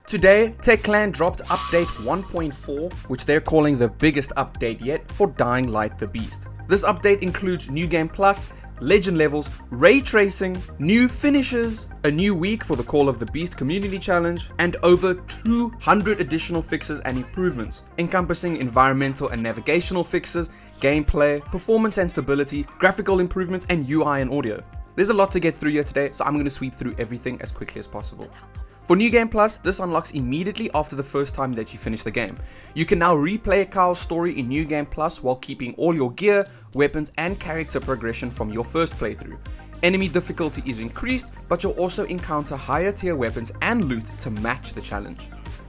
Today, TechClan dropped update 1.4, which they're calling the biggest update yet for Dying Light the Beast. This update includes New Game Plus, legend levels, ray tracing, new finishes, a new week for the Call of the Beast Community Challenge, and over 200 additional fixes and improvements, encompassing environmental and navigational fixes, gameplay, performance and stability, graphical improvements, and UI and audio. There's a lot to get through here today, so I'm going to sweep through everything as quickly as possible. For New Game Plus, this unlocks immediately after the first time that you finish the game. You can now replay Kyle's story in New Game Plus while keeping all your gear, weapons, and character progression from your first playthrough. Enemy difficulty is increased, but you'll also encounter higher tier weapons and loot to match the challenge.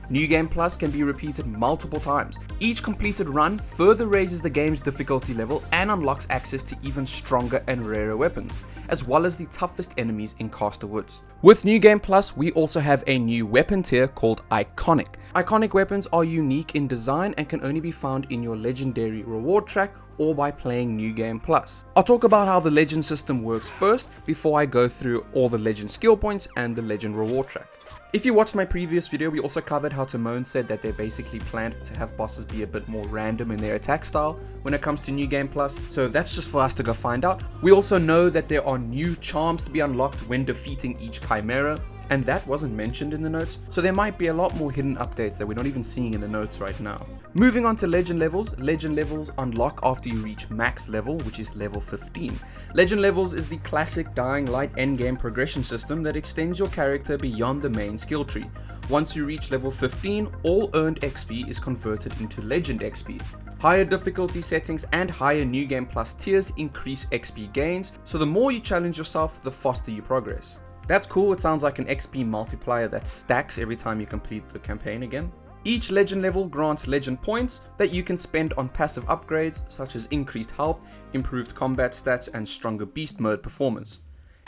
New Game Plus can be repeated multiple times. Each completed run further raises the game's difficulty level and unlocks access to even stronger and rarer weapons, as well as the toughest enemies in Caster Woods. With New Game Plus, we also have a new weapon tier called Iconic. Iconic weapons are unique in design and can only be found in your legendary reward track or by playing New Game Plus. I'll talk about how the legend system works first before I go through all the legend skill points and the legend reward track. If you watched my previous video, we also covered how Timon said that they basically planned to have bosses be a bit more random in their attack style when it comes to New Game Plus, so that's just for us to go find out. We also know that there are new charms to be unlocked when defeating each Chimera, and that wasn't mentioned in the notes, so there might be a lot more hidden updates that we're not even seeing in the notes right now. Moving on to legend levels unlock after you reach max level, which is level 15. Legend levels is the classic Dying Light endgame progression system that extends your character beyond the main skill tree. Once you reach level 15, all earned XP is converted into legend XP. Higher difficulty settings and higher New Game Plus tiers increase XP gains, so the more you challenge yourself, the faster you progress. That's cool, it sounds like an XP multiplier that stacks every time you complete the campaign again. Each legend level grants legend points that you can spend on passive upgrades such as increased health, improved combat stats, and stronger beast mode performance.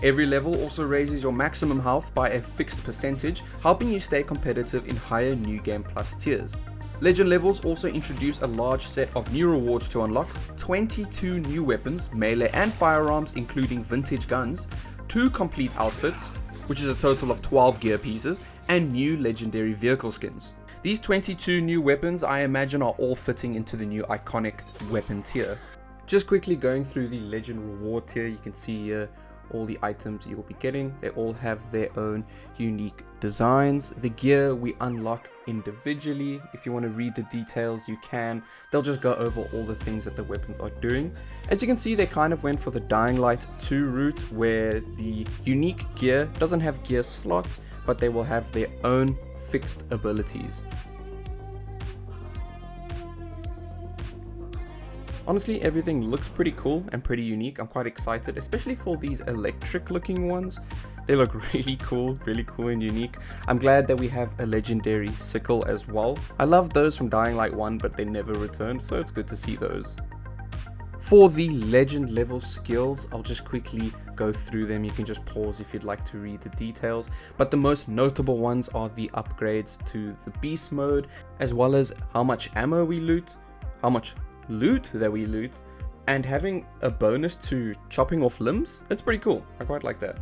Every level also raises your maximum health by a fixed percentage, helping you stay competitive in higher New Game Plus tiers. Legend levels also introduce a large set of new rewards to unlock, 22 new weapons, melee and firearms including vintage guns, 2 complete outfits, which is a total of 12 gear pieces, and new legendary vehicle skins. These 22 new weapons I imagine are all fitting into the new iconic weapon tier. Just quickly going through the legend reward tier, you can see here all the items you'll be getting. They all have their own unique designs. The gear we unlock individually. If you want to read the details, you can. They'll just go over all the things that the weapons are doing. As you can see, they kind of went for the Dying Light 2 route, where the unique gear doesn't have gear slots, but they will have their own fixed abilities. Honestly, everything looks pretty cool and pretty unique. I'm quite excited, especially for these electric looking ones. They look really cool and unique. I'm glad that we have a legendary sickle as well. I love those from Dying Light 1, but they never returned, so it's good to see those. For the legend level skills, I'll just quickly go through them. You can just pause if you'd like to read the details. But the most notable ones are the upgrades to the beast mode, as well as how much ammo we loot, how much loot that we loot, and having a bonus to chopping off limbs. It's pretty cool. I quite like that.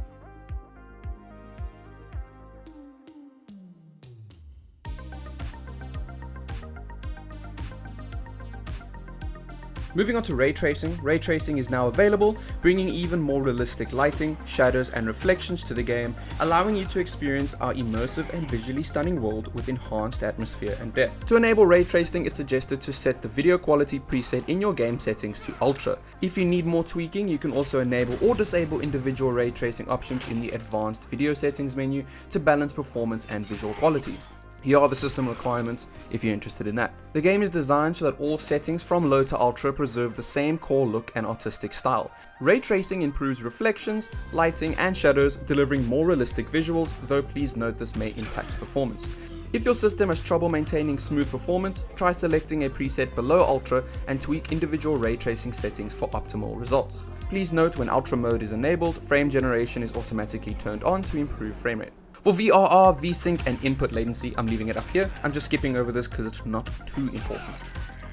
Moving on to ray tracing. Ray tracing is now available, bringing even more realistic lighting, shadows, and reflections to the game, allowing you to experience our immersive and visually stunning world with enhanced atmosphere and depth. To enable ray tracing, it's suggested to set the video quality preset in your game settings to ultra. If you need more tweaking, you can also enable or disable individual ray tracing options in the advanced video settings menu to balance performance and visual quality. Here are the system requirements if you're interested in that. The game is designed so that all settings from low to ultra preserve the same core look and artistic style. Ray tracing improves reflections, lighting, and shadows, delivering more realistic visuals, though please note this may impact performance. If your system has trouble maintaining smooth performance, try selecting a preset below ultra and tweak individual ray tracing settings for optimal results. Please note when ultra mode is enabled, frame generation is automatically turned on to improve frame rate. For VRR, VSync, and input latency, I'm leaving it up here. I'm just skipping over this because it's not too important.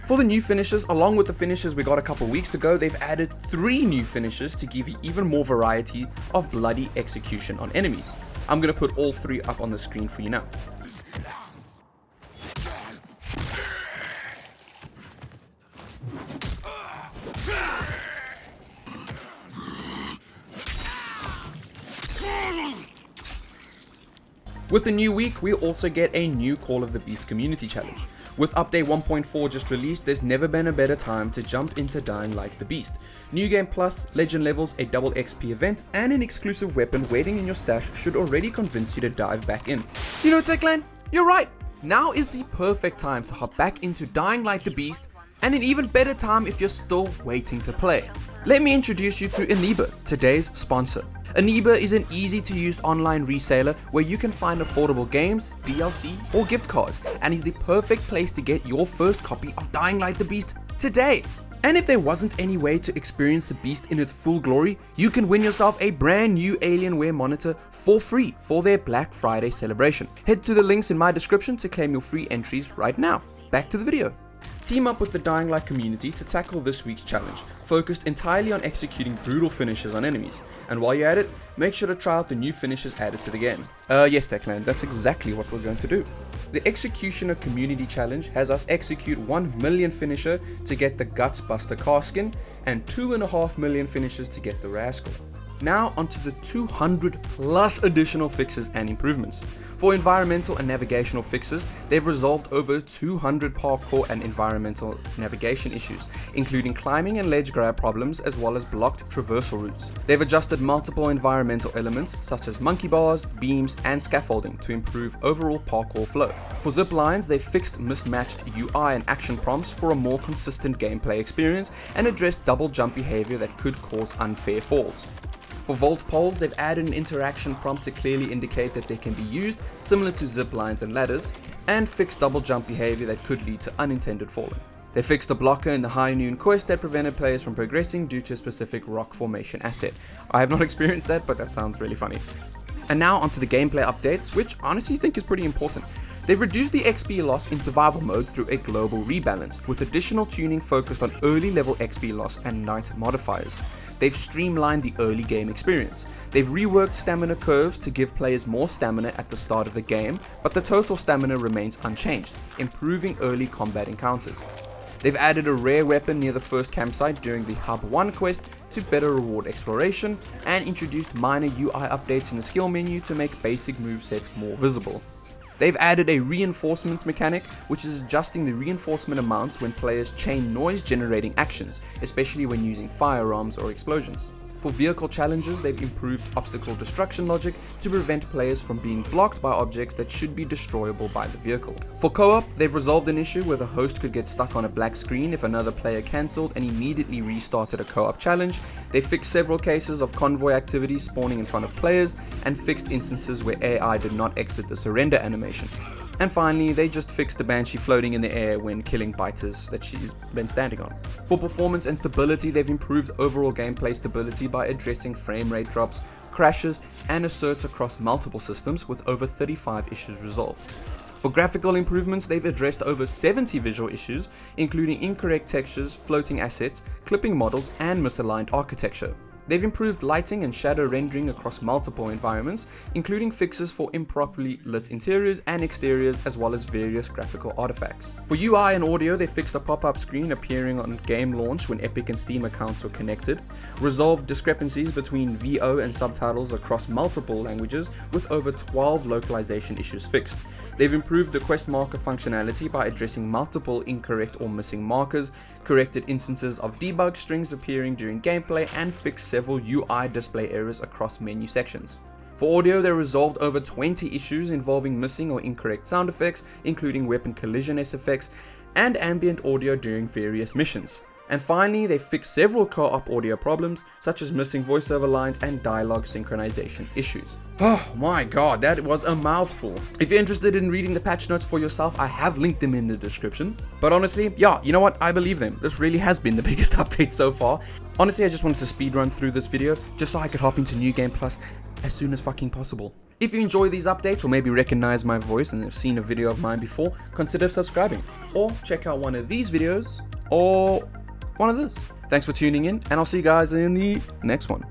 For the new finishes, along with the finishes we got a couple weeks ago, they've added 3 new finishes to give you even more variety of bloody execution on enemies. I'm going to put all 3 up on the screen for you now. With the new week, we also get a new Call of the Beast community challenge. With update 1.4 just released, there's never been a better time to jump into Dying Light the Beast. New game plus, legend levels, a double XP event, and an exclusive weapon waiting in your stash should already convince you to dive back in. You know, Techland, you're right. Now is the perfect time to hop back into Dying Light the Beast, and an even better time if you're still waiting to play. Let me introduce you to Aniba, today's sponsor. Aniba is an easy to use online reseller where you can find affordable games, DLC, or gift cards, and is the perfect place to get your first copy of Dying Light the Beast today. And if there wasn't any way to experience the Beast in its full glory, you can win yourself a brand new Alienware monitor for free for their Black Friday celebration. Head to the links in my description to claim your free entries right now. Back to the video. Team up with the Dying Light community to tackle this week's challenge, focused entirely on executing brutal finishes on enemies. And while you're at it, make sure to try out the new finishes added to the game. Yes, Techland, that's exactly what we're going to do. The Executioner Community Challenge has us execute 1 million finisher to get the Guts Buster car skin, and 2.5 million finishes to get the Rascal. Now onto the 200 plus additional fixes and improvements. For environmental and navigational fixes, they've resolved over 200 parkour and environmental navigation issues, including climbing and ledge grab problems as well as blocked traversal routes. They've adjusted multiple environmental elements such as monkey bars, beams, and scaffolding to improve overall parkour flow. For zip lines, they've fixed mismatched UI and action prompts for a more consistent gameplay experience and addressed double jump behavior that could cause unfair falls. For vault poles, they've added an interaction prompt to clearly indicate that they can be used, similar to zip lines and ladders, and fixed double jump behavior that could lead to unintended falling. They fixed a blocker in the High Noon quest that prevented players from progressing due to a specific rock formation asset. I have not experienced that, but that sounds really funny. And now onto the gameplay updates, which I honestly think is pretty important. They've reduced the XP loss in survival mode through a global rebalance, with additional tuning focused on early level XP loss and night modifiers. They've streamlined the early game experience. They've reworked stamina curves to give players more stamina at the start of the game, but the total stamina remains unchanged, improving early combat encounters. They've added a rare weapon near the first campsite during the Hub 1 quest to better reward exploration, and introduced minor UI updates in the skill menu to make basic movesets more visible. They've added a reinforcements mechanic, which is adjusting the reinforcement amounts when players chain noise generating actions, especially when using firearms or explosions. For vehicle challenges, they've improved obstacle destruction logic to prevent players from being blocked by objects that should be destroyable by the vehicle. For co-op, they've resolved an issue where the host could get stuck on a black screen if another player cancelled and immediately restarted a co-op challenge. They fixed several cases of convoy activity spawning in front of players, and fixed instances where AI did not exit the surrender animation. And finally, they just fixed the Banshee floating in the air when killing biters that she's been standing on. For performance and stability, they've improved overall gameplay stability by addressing frame rate drops, crashes, and asserts across multiple systems, with over 35 issues resolved. For graphical improvements, they've addressed over 70 visual issues, including incorrect textures, floating assets, clipping models, and misaligned architecture. They've improved lighting and shadow rendering across multiple environments, including fixes for improperly lit interiors and exteriors, as well as various graphical artifacts. For UI and audio, they fixed a pop-up screen appearing on game launch when Epic and Steam accounts were connected, resolved discrepancies between VO and subtitles across multiple languages, with over 12 localization issues fixed. They've improved the quest marker functionality by addressing multiple incorrect or missing markers, corrected instances of debug strings appearing during gameplay, and fixed several UI display errors across menu sections. For audio, they resolved over 20 issues involving missing or incorrect sound effects, including weapon collision SFX and ambient audio during various missions. And finally, they fixed several co-op audio problems, such as missing voiceover lines and dialogue synchronization issues. Oh my god, that was a mouthful. If you're interested in reading the patch notes for yourself, I have linked them in the description. But honestly, yeah, you know what? I believe them. This really has been the biggest update so far. Honestly, I just wanted to speedrun through this video, just so I could hop into New Game Plus as soon as fucking possible. If you enjoy these updates, or maybe recognize my voice and have seen a video of mine before, consider subscribing. Or check out one of these videos, or one of this. Thanks for tuning in, and I'll see you guys in the next one.